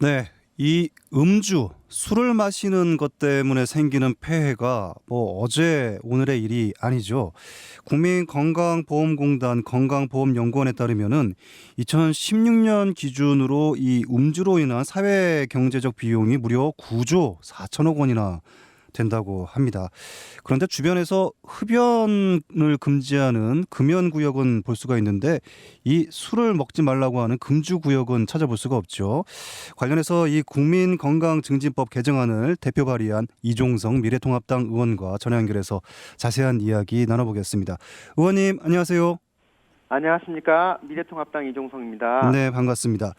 네, 이 음주, 술을 마시는 것 때문에 생기는 폐해가 뭐 어제 오늘의 일이 아니죠. 국민건강보험공단 건강보험연구원에 따르면은 2016년 기준으로 이 음주로 인한 사회경제적 비용이 무려 9조 4천억 원이나 된다고 합니다. 그런데 주변에서 흡연을 금지하는 금연구역은 볼 수가 있는데 이 술을 먹지 말라고 하는 금주구역은 찾아볼 수가 없죠. 관련해서 이 국민건강증진법 개정안을 대표 발의한 이종성 미래통합당 의원과 전화 연결해서 자세한 이야기 나눠보겠습니다. 의원님 안녕하세요. 안녕하십니까. 미래통합당 이종성입니다. 네, 반갑습니다.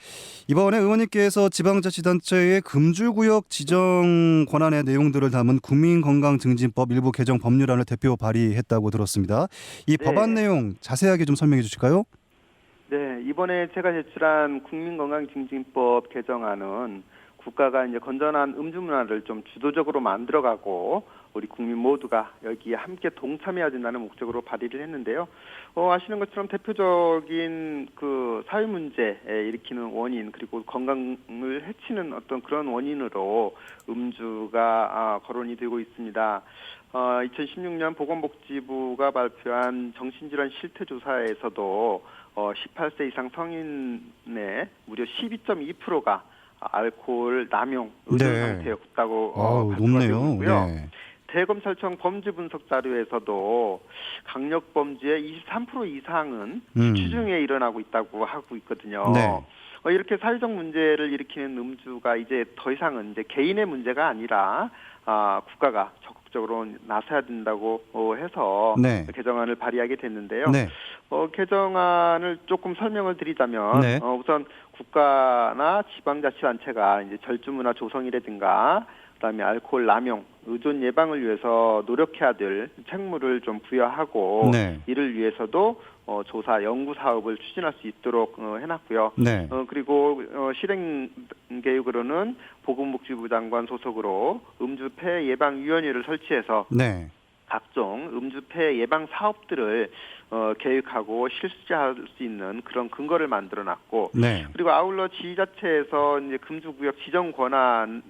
이번에 의원님께서 지방자치단체의 금주구역 지정 권한의 내용들을 담은 국민건강증진법 일부 개정 법률안을 대표 발의했다고 들었습니다. 이 법안 네. 내용 자세하게 좀 설명해 주실까요? 네, 이번에 제가 제출한 국민건강증진법 개정안은 국가가 이제 건전한 음주 문화를 좀 주도적으로 만들어가고 우리 국민 모두가 여기에 함께 동참해야 된다는 목적으로 발의를 했는데요. 아시는 것처럼 대표적인 그 사회 문제 일으키는 원인 그리고 건강을 해치는 어떤 그런 원인으로 음주가 거론이 되고 있습니다. 2016년 보건복지부가 발표한 정신질환 실태조사에서도 18세 이상 성인의 무려 12.2%가 알코올 남용 의존 네. 상태였다고 발표가 되고 높네요. 있고요. 네. 대검찰청 범죄분석 자료에서도 강력범죄의 23% 이상은 주중에 일어나고 있다고 하고 있거든요. 네. 이렇게 사회적 문제를 일으키는 음주가 이제 더 이상은 이제 개인의 문제가 아니라 국가가 적극적으로 나서야 된다고 해서 네. 개정안을 발의하게 됐는데요. 네. 개정안을 조금 설명을 드리자면 네. 우선 국가나 지방자치단체가 이제 절주문화 조성이라든가 그다음에 알코올 남용, 의존 예방을 위해서 노력해야 될 책무를 좀 부여하고 네. 이를 위해서도 조사, 연구 사업을 추진할 수 있도록 해놨고요. 네. 그리고 실행 계획으로는 보건복지부 장관 소속으로 음주폐해 예방위원회를 설치해서 네. 각종 음주폐해 예방 사업들을 계획하고 실시할 수 있는 그런 근거를 만들어놨고, 네. 그리고 아울러 지자체에서 이제 금주구역 지정 권한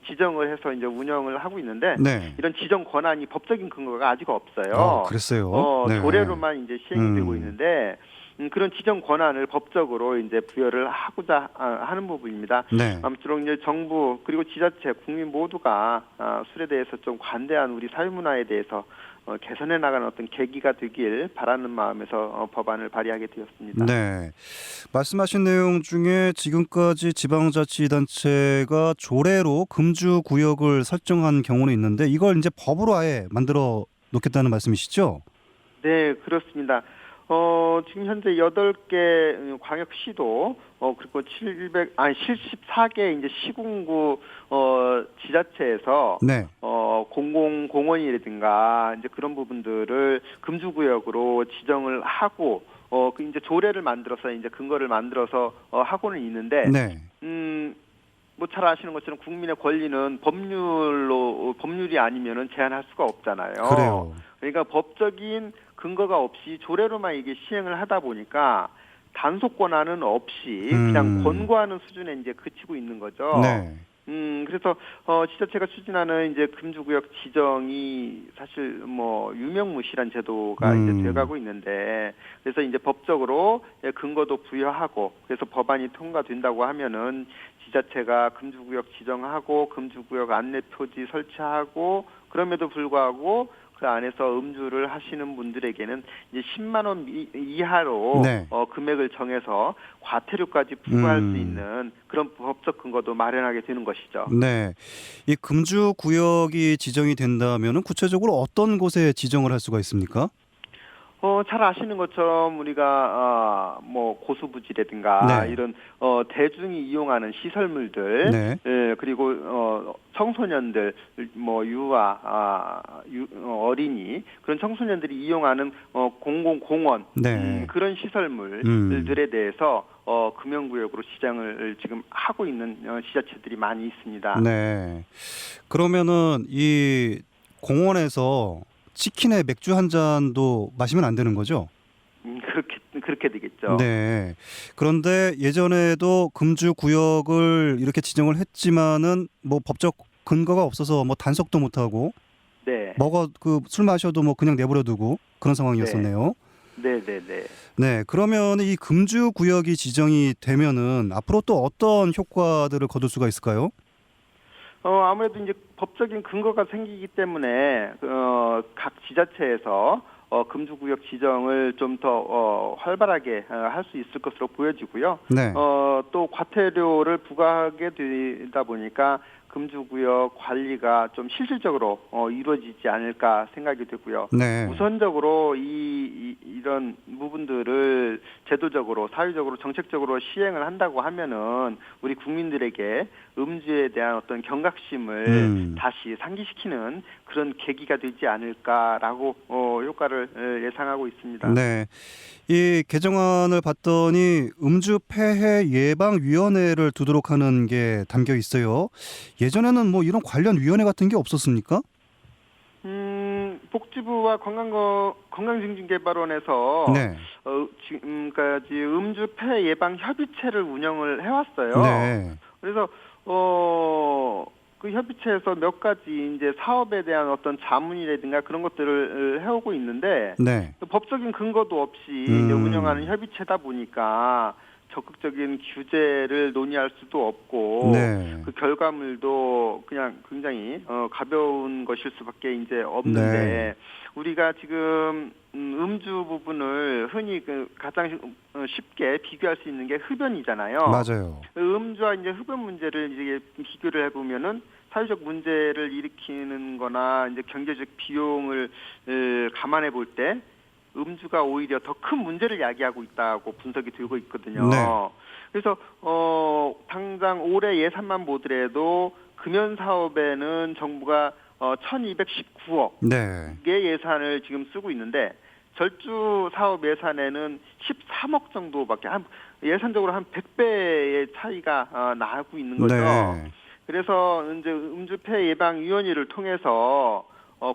지정을 해서 이제 운영을 하고 있는데 네. 이런 지정 권한이 법적인 근거가 아직 없어요. 그랬어요. 네. 조례로만 이제 시행이 되고 있는데. 그런 지정 권한을 법적으로 이제 부여를 하고자 하는 부분입니다. 네. 아무쪼록 이제 정부 그리고 지자체, 국민 모두가 술에 대해서 좀 관대한 우리 사회 문화에 대해서 개선해 나가는 어떤 계기가 되길 바라는 마음에서 법안을 발의하게 되었습니다. 네. 말씀하신 내용 중에 지금까지 지방자치단체가 조례로 금주 구역을 설정한 경우는 있는데 이걸 이제 법으로 아예 만들어 놓겠다는 말씀이시죠? 네, 그렇습니다. 지금 현재 8개 광역시도 그리고 74개 이제 시군구 지자체에서 네. 공공공원이라든가 이제 그런 부분들을 금주구역으로 지정을 하고 그 이제 조례를 만들어서 이제 근거를 만들어서 하고는 있는데 네. 뭐 잘 아시는 것처럼 국민의 권리는 법률이 아니면은 제한할 수가 없잖아요. 그래요. 그러니까 법적인 근거가 없이 조례로만 이게 시행을 하다 보니까 단속 권한은 없이 그냥 권고하는 수준에 이제 그치고 있는 거죠. 네. 그래서 지자체가 추진하는 이제 금주구역 지정이 사실 뭐 유명무실한 제도가 이제 돼가고 있는데, 그래서 이제 법적으로 근거도 부여하고 그래서 법안이 통과된다고 하면은 지자체가 금주구역 지정하고 금주구역 안내 표지 설치하고 그럼에도 불구하고 그 안에서 음주를 하시는 분들에게는 이제 10만 원 이하로 네. 금액을 정해서 과태료까지 부과할 수 있는 그런 법적 근거도 마련하게 되는 것이죠. 네. 이 금주 구역이 지정이 된다면은 구체적으로 어떤 곳에 지정을 할 수가 있습니까? 잘 아시는 것처럼 우리가 뭐 고수부지라든가 네. 이런 대중이 이용하는 시설물들, 네. 그리고 청소년들, 뭐 유아, 어린이 그런 청소년들이 이용하는 공공공원, 네. 그런 시설물들에 대해서 금연구역으로 지정을 지금 하고 있는 지자체들이 많이 있습니다. 네. 그러면은 이 공원에서 치킨에 맥주 한 잔도 마시면 안 되는 거죠? 그렇게 그렇게 되겠죠. 네. 그런데 예전에도 금주 구역을 이렇게 지정을 했지만은 뭐 법적 근거가 없어서 뭐 단속도 못 하고 네, 먹어 그 술 마셔도 뭐 그냥 내버려 두고 그런 네, 상황이었었네요. 네, 네, 네. 네. 그러면 이 금주 구역이 지정이 되면은 앞으로 또 어떤 효과들을 거둘 수가 있을까요? 아무래도 이제 법적인 근거가 생기기 때문에 각 지자체에서 금주구역 지정을 좀 더 활발하게 할 수 있을 것으로 보여지고요. 네. 또 과태료를 부과하게 되다 보니까 금주구역 관리가 좀 실질적으로 이루어지지 않을까 생각이 되고요. 네. 우선적으로 이런 부분들을 제도적으로, 사회적으로, 정책적으로 시행을 한다고 하면은 우리 국민들에게 음주에 대한 어떤 경각심을 다시 상기시키는 그런 계기가 되지 않을까라고 효과를 예상하고 있습니다. 네. 이 개정안을 봤더니 음주 폐해 예방 위원회를 두도록 하는 게 담겨 있어요. 예전에는 뭐 이런 관련 위원회 같은 게 없었습니까? 복지부와 건강증진개발원에서 네. 지금까지 음주 폐해 예방 협의체를 운영을 해왔어요. 네. 그래서 그 협의체에서 몇 가지 이제 사업에 대한 어떤 자문이라든가 그런 것들을 해오고 있는데 네. 법적인 근거도 없이 이제 운영하는 음. 협의체다 보니까 적극적인 규제를 논의할 수도 없고 네. 그 결과물도 그냥 굉장히 가벼운 것일 수밖에 이제 없는데 네. 우리가 지금 음주 부분을 흔히 그 가장 쉽게 비교할 수 있는 게 흡연이잖아요. 맞아요. 음주와 이제 흡연 문제를 이제 비교를 해보면은 사회적 문제를 일으키는 거나 이제 경제적 비용을 감안해 볼 때 음주가 오히려 더 큰 문제를 야기하고 있다고 분석이 되고 있거든요. 네. 그래서 당장 올해 예산만 보더라도 금연 사업에는 정부가 1,219억의 네. 예산을 지금 쓰고 있는데 절주 사업 예산에는 13억 정도밖에 예산적으로 한 100배의 차이가 나고 있는 거죠. 네. 그래서 이제 음주 폐해 예방 위원회를 통해서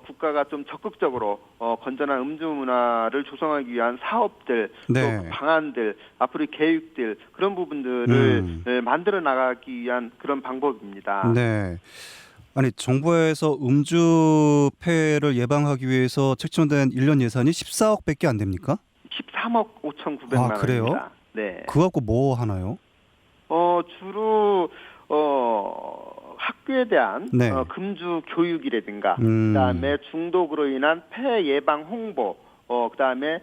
국가가 좀 적극적으로 건전한 음주 문화를 조성하기 위한 사업들, 네. 또 방안들, 앞으로의 계획들 그런 부분들을 만들어 나가기 위한 그런 방법입니다. 네. 아니 정부에서 음주 폐해를 예방하기 위해서 책정된 1년 예산이 14억밖에 안 됩니까? 13억 아, 5,900만 그래요? 원입니다. 네. 그거 갖고 뭐 하나요? 주로 학교에 대한 네. 금주 교육이라든가 음. 그다음에 중독으로 인한 폐해 예방 홍보 그다음에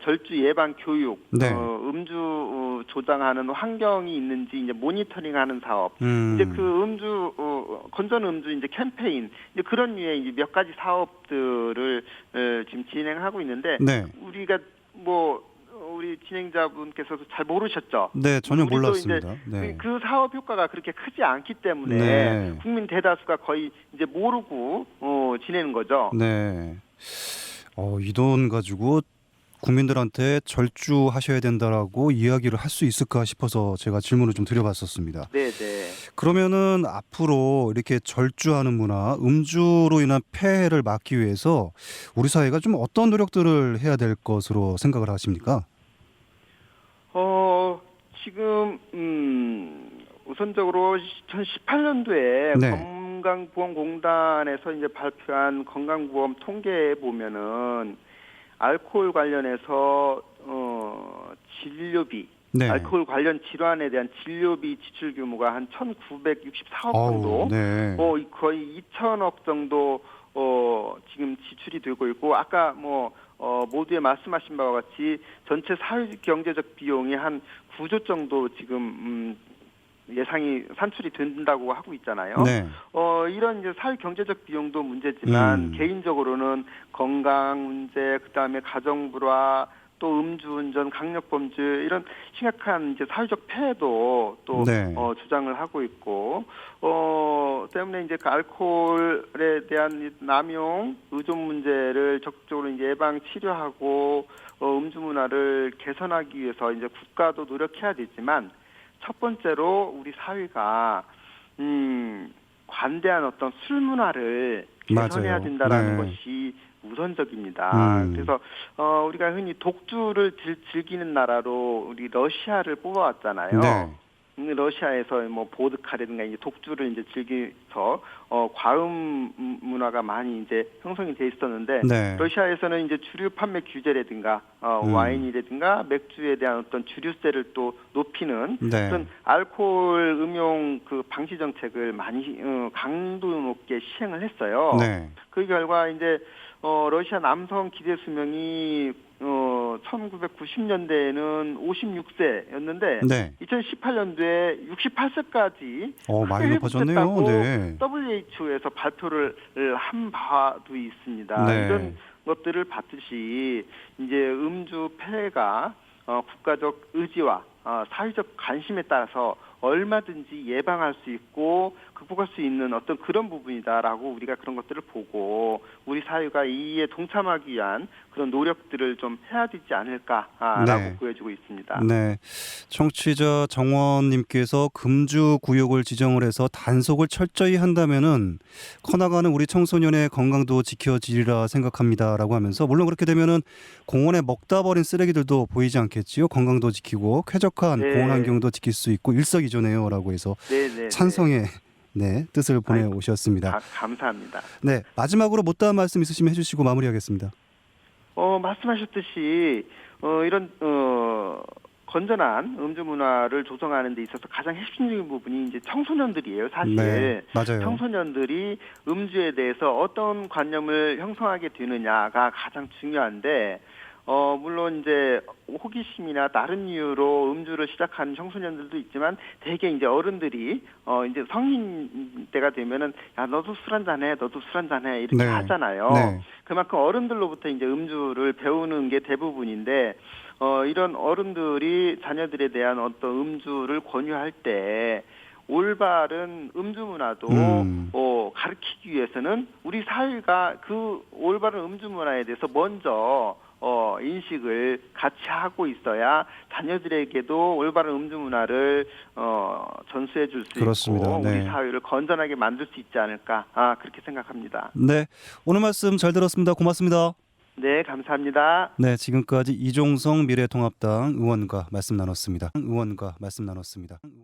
절주 예방 교육 네. 음주 조장하는 환경이 있는지 이제 모니터링하는 사업 이제 그 음주 건전 음주 이제 캠페인 이제 그런 류의 이제 몇 가지 사업들을 지금 진행하고 있는데 네. 우리가 뭐 우리 진행자분께서도 잘 모르셨죠? 네, 전혀 우리도 몰랐습니다. 이제 네. 그 사업 효과가 그렇게 크지 않기 때문에 네. 국민 대다수가 거의 이제 모르고 지내는 거죠. 네. 이 돈 가지고 국민들한테 절주하셔야 된다라고 이야기를 할 수 있을까 싶어서 제가 질문을 좀 드려봤었습니다. 네, 네. 그러면은 앞으로 이렇게 절주하는 문화, 음주로 인한 폐해를 막기 위해서 우리 사회가 좀 어떤 노력들을 해야 될 것으로 생각을 하십니까? 지금 우선적으로 2018년도에 네. 건강보험공단에서 이제 발표한 건강보험 통계에 보면은 알코올 관련해서 진료비, 네. 알코올 관련 질환에 대한 진료비 지출 규모가 한 1,964억 정도, 아우, 네. 거의 2천억 정도 지금 지출이 되고 있고 아까 모두에 말씀하신 바와 같이 전체 사회 경제적 비용이 한 9조 정도 지금 예상이 산출이 된다고 하고 있잖아요. 네. 이런 이제 사회 경제적 비용도 문제지만 개인적으로는 건강 문제, 그다음에 가정 불화, 또 음주운전, 강력범죄 이런 심각한 이제 사회적 폐해도 또 네. 주장을 하고 있고 때문에 이제 그 알코올에 대한 남용, 의존 문제를 적극적으로 이제 예방 치료하고 음주 문화를 개선하기 위해서 이제 국가도 노력해야 되지만 첫 번째로 우리 사회가 관대한 어떤 술 문화를 개선해야 맞아요. 된다라는 네. 것이 우선적입니다. 그래서 우리가 흔히 독주를 즐기는 나라로 우리 러시아를 뽑아왔잖아요. 네. 러시아에서 뭐 보드카라든가 이제 독주를 이제 즐기서 과음 문화가 많이 이제 형성이 돼 있었는데 네. 러시아에서는 이제 주류 판매 규제라든가 와인이라든가 맥주에 대한 어떤 주류세를 또 높이는 네. 어떤 알코올 음용 그 방지 정책을 많이 강도 높게 시행을 했어요. 네. 그 결과 이제 러시아 남성 기대 수명이 1990년대에는 56세였는데 네. 2018년도에 68세까지 많이 높아졌네요. 네. WHO에서 발표를 한 바도 있습니다. 네. 이런 것들을 봤듯이 이제 음주 폐해가 국가적 의지와 사회적 관심에 따라서 얼마든지 예방할 수 있고 극복할 수 있는 어떤 그런 부분이다라고 우리가 그런 것들을 보고 우리 사회가 이에 동참하기 위한 그런 노력들을 좀 해야 되지 않을까라고 네. 보여지고 있습니다. 네. 청취자 정원님께서 금주 구역을 지정을 해서 단속을 철저히 한다면은 커나가는 우리 청소년의 건강도 지켜지리라 생각합니다라고 하면서 물론 그렇게 되면은 공원에 먹다 버린 쓰레기들도 보이지 않겠지요. 건강도 지키고 쾌적한 네. 공원 환경도 지킬 수 있고 일석이조네요라고 해서 네네. 찬성의 뜻을 보내오셨습니다. 감사합니다. 네. 마지막으로 못다한 말씀 있으시면 해주시고 마무리하겠습니다. 말씀하셨듯이 이런 건전한 음주 문화를 조성하는 데 있어서 가장 핵심적인 부분이 이제 청소년들이에요, 사실. 네, 맞아요. 청소년들이 음주에 대해서 어떤 관념을 형성하게 되느냐가 가장 중요한데 물론 이제 호기심이나 다른 이유로 음주를 시작하는 청소년들도 있지만 대개 이제 어른들이 이제 성인 때가 되면은 야 너도 술 한잔해, 너도 술 한잔해 이렇게 네. 하잖아요. 네. 그만큼 어른들로부터 이제 음주를 배우는 게 대부분인데 이런 어른들이 자녀들에 대한 어떤 음주를 권유할 때 올바른 음주 문화도 가르치기 위해서는 우리 사회가 그 올바른 음주 문화에 대해서 먼저 인식을 같이 하고 있어야 자녀들에게도 올바른 음주 문화를 전수해 줄 수 그렇습니다. 있고 네. 우리 사회를 건전하게 만들 수 있지 않을까 그렇게 생각합니다. 네. 오늘 말씀 잘 들었습니다. 고맙습니다. 네, 감사합니다. 네, 지금까지 이종성 미래통합당 의원과 말씀 나눴습니다.